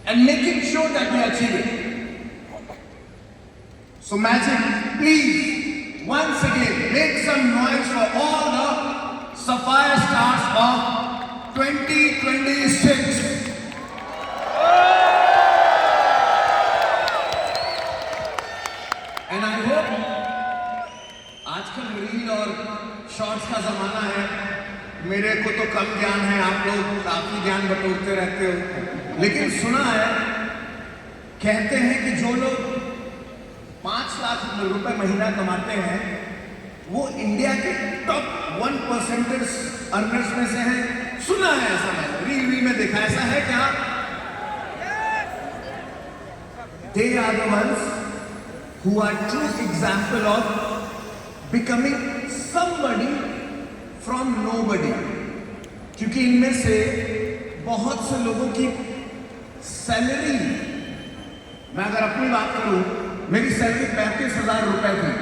and making sure that we achieve it. So Magic, please, once again, make some noise for all the Sapphire Stars of 2026. And I hope, आजकल reel और shorts का जमाना है, मेरे को तो कम ज्ञान है, आप लोग काफी ज्ञान बटोरते रहते हो, लेकिन सुना है, कहते हैं कि जो लोग 5 लाख रुपए महीना कमाते हैं वो इंडिया के टॉप 1% अर्नर्स में से हैं। सुना है ऐसा, मैंने रील में देखा, ऐसा है क्या? They are the ones who are true example of becoming somebody from nobody, क्योंकि इनमें से बहुत से लोगों की सैलरी, मैं अगर अपनी बात करूं, मेरी सैलरी 35,000 रुपए थी,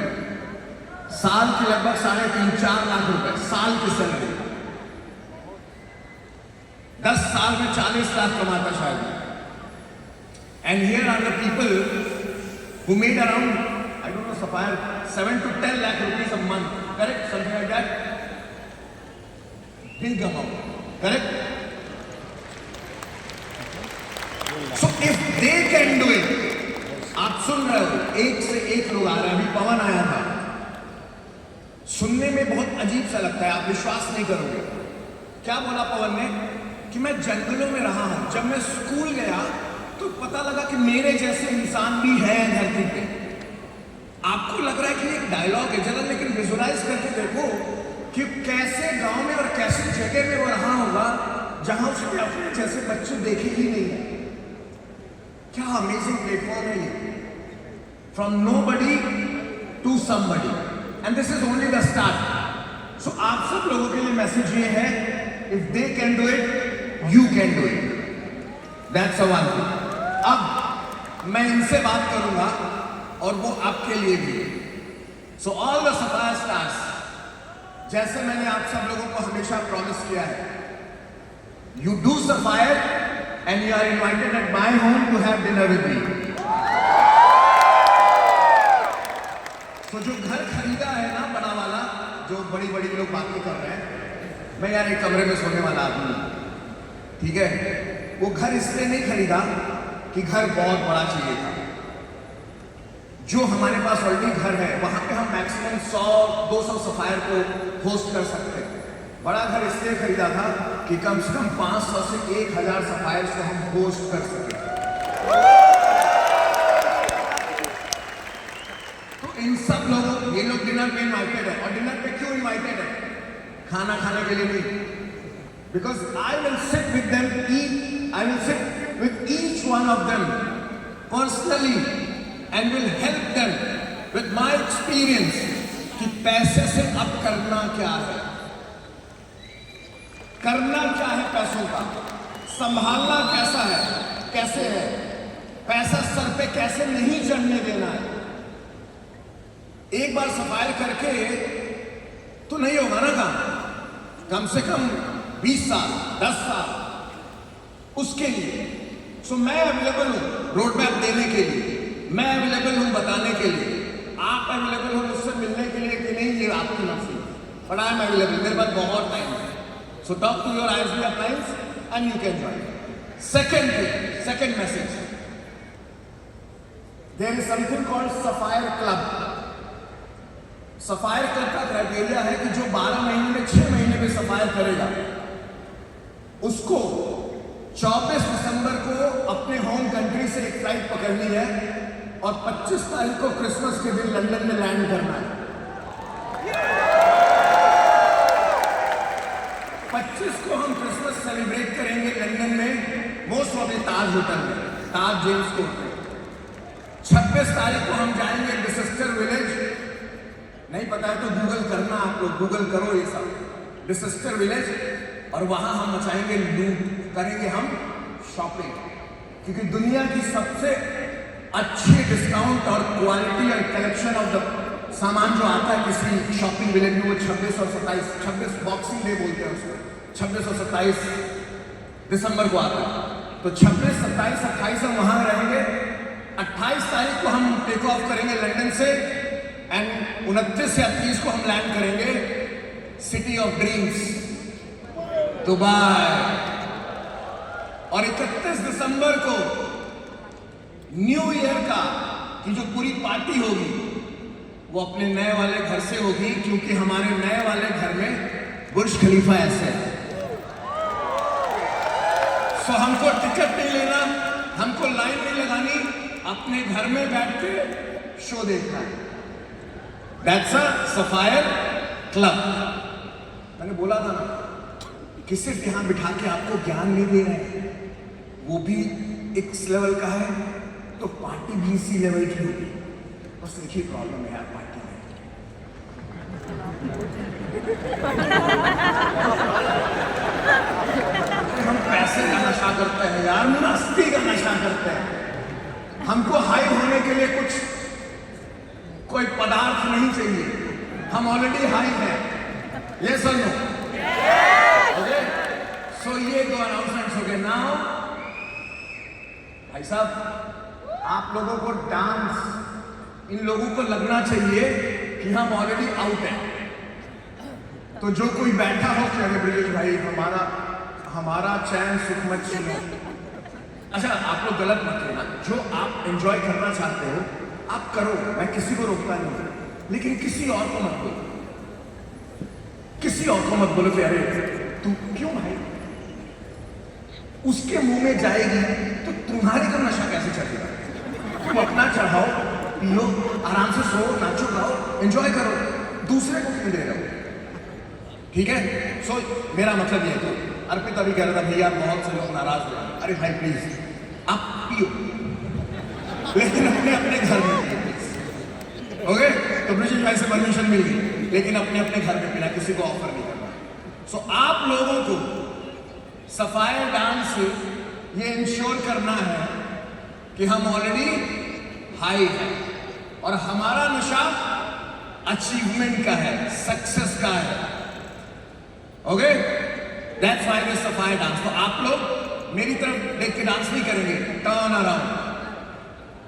साल की लगभग 3.5-4 लाख रुपए साल की सैलरी, 10 साल में 40 लाख कमाता शायद। And here are the people who made around, I don't know, Sapphire, 7 to 10 lakh rupees a month, correct? Something like that. Big amount, correct? So if they can do it, आप सुन रहे हो, एक से एक लोग आ रहे हैं, अभी पवन आया था, सुनने में बहुत अजीब सा लगता है, आप विश्वास नहीं करोगे। क्या बोला पवन ने? कि मैं जंगलों में रहा हूं, जब मैं स्कूल गया तो पता लगा कि मेरे जैसे इंसान भी है धरती पे। आपको लग रहा है कि एक डायलॉग है, जरा लेकिन विजुअलाइज करके देखो कि कैसे गांव में और कैसे जगह में वो रहा होगा जहां उसने अपने जैसे बच्चे देखे ही नहीं है। क्या अमेजिंग प्लेटफॉर्म है ये, from nobody to somebody, and this is only the start. So आप सब लोगों के लिए मैसेज ये है, if they can do it, you can do it, that's a one thing. अब मैं इनसे बात करूंगा और वो आपके लिए भी। So all the sapphire stars, जैसे मैंने आप सब लोगों को हमेशा प्रॉमिस किया है, you do sapphire and you are invited at my home to have dinner with me. तो जो घर खरीदा है ना बड़ा वाला, जो बड़ी बड़ी लोग बातें कर रहे हैं, मैं यार एक कमरे में सोने वाला आदमी, ठीक है, वो घर इसलिए नहीं खरीदा कि घर बहुत बड़ा चाहिए था। जो हमारे पास ऑलरेडी घर है वहां पे हम मैक्सिमम 100-200 सफायर को होस्ट कर सकते हैं। बड़ा घर इसलिए खरीदा था कि कम से कम 500 से 1000 सफायर को हम होस्ट कर सकें। तो इन सब लोगों, ये लोग डिनर पे इनवाइटेड है, और डिनर पे क्यों इनवाइटेड है? खाना खाने के लिए नहीं, because I will sit with them, I will sit with each one of them personally and will help them with my experience कि पैसे से अब करना क्या है, करना क्या है, पैसों का संभालना कैसा है, कैसे है, पैसा सर पे कैसे नहीं चढ़ने देना है। एक बार सफाई करके तो नहीं होगा ना काम, कम से कम 20 साल 10 साल उसके लिए। सो मैं अवेलेबल हूं रोड मैप देने के लिए, मैं अवेलेबल हूं बताने के लिए, आप अवेलेबल हो मुझसे मिलने के लिए कि नहीं, ये आपकी मर्जी, बट आई एम अवेलेबल, मेरे पास बहुत टाइम है। So talk to your eyes your clients and you can join. Second message, there is something called sapphire club. Sapphire club का क्राइटेरिया है कि जो 12 महीने में 6 महीने में सफायर करेगा उसको 24 दिसंबर को अपने होम कंट्री से एक फ्लाइट पकड़नी है और 25 तारीख को क्रिसमस के दिन लंदन में लैंड करना है। 25 को हम क्रिसमस सेलिब्रेट करेंगे लंदन में, मोस्ट प्रॉबेबली ताज होटल में, ताज जेम्स कोर्ट में। 26 तारीख को हम जाएंगे डिसेस्टर विलेज, नहीं पता है तो गूगल करना, आप लोग गूगल करो ये सब, डिसेस्टर विलेज, और वहां हम मचाएंगे लूट, करेंगे हम शॉपिंग, क्योंकि दुनिया की सबसे अच्छी डिस्काउंट और क्वालिटी और कलेक्शन ऑफ द सामान जो आता है किसी शॉपिंग विलेज में, वो 26 और 27, 26 बॉक्सिंग डे बोलते हैं उसको, 26 और 27 दिसंबर को आता है। तो 26, 27, 28 हम वहां रहेंगे। 28 तारीख को हम टेक ऑफ करेंगे लंदन से एंड 29 या 30 को हम लैंड करेंगे सिटी ऑफ ड्रीम्स दुबई। और 31 दिसंबर को न्यू ईयर का की जो पूरी पार्टी होगी वो अपने नए वाले घर से होगी, क्योंकि हमारे नए वाले घर में बुर्ज खलीफा ऐसे है। सो हमको टिकट नहीं लेना, हमको लाइन नहीं लगानी, अपने घर में बैठ के शो देखना है। That's a sapphire club. मैंने बोला था ना कि सिर्फ यहां बिठा के आपको ज्ञान नहीं दे रहे हैं, वो भी इस लेवल का है तो पार्टी भी इसी लेवल की होगी। बस एक ही प्रॉब्लम है यार पार्टी में, हम पैसे का नशा करते हैं यार, मस्ती का नशा करते हैं। हमको हाई होने के लिए कुछ कोई पदार्थ नहीं चाहिए, हम ऑलरेडी हाई हैं। यस और नो? ओके, सो ये दो अनाउंसमेंट्स हो गए। नाउ भाई साहब, आप लोगों को डांस, इन लोगों को लगना चाहिए कि हम ऑलरेडी आउट हैं। तो जो कोई बैठा हो कि अरे ब्रिजेश भाई हमारा चैन सुख मत छीनो। अच्छा, आप लोग गलत मत लेना, जो आप एंजॉय करना चाहते हो आप करो, मैं किसी को रोकता नहीं, लेकिन किसी और को मत बोलो, किसी और को मत बोलो कि अरे तू क्यों भाई, उसके मुंह में जाएगी तो तुम्हारी का नशा कैसे चलेगा? तुम अपना चढ़ाओ, पियो, आराम से सो, नाचो, गाओ, एंजॉय करो, दूसरे को क्यों दे रहे हो? ठीक है? सो मेरा मतलब ये था। अर्पित अभी कह रहा था भैया बहुत से लोग नाराज हुए। अरे भाई प्लीज आप पियो, लेकिन अपने अपने घर में पियो। ओके, तो ब्रिजेश भाई से परमिशन मिल गई, लेकिन अपने अपने घर में पीना, किसी को ऑफर नहीं करना। सो आप लोगों को सफायर डांस से ये इंश्योर करना है कि हम ऑलरेडी हाई हैं और हमारा नशा अचीवमेंट का है, सक्सेस का है। Okay, that's why this sapphire dance. तो आप लोग मेरी तरफ देख के डांस नहीं करेंगे, टर्न अराउंड।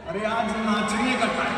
अरे आज नाचने का टाइम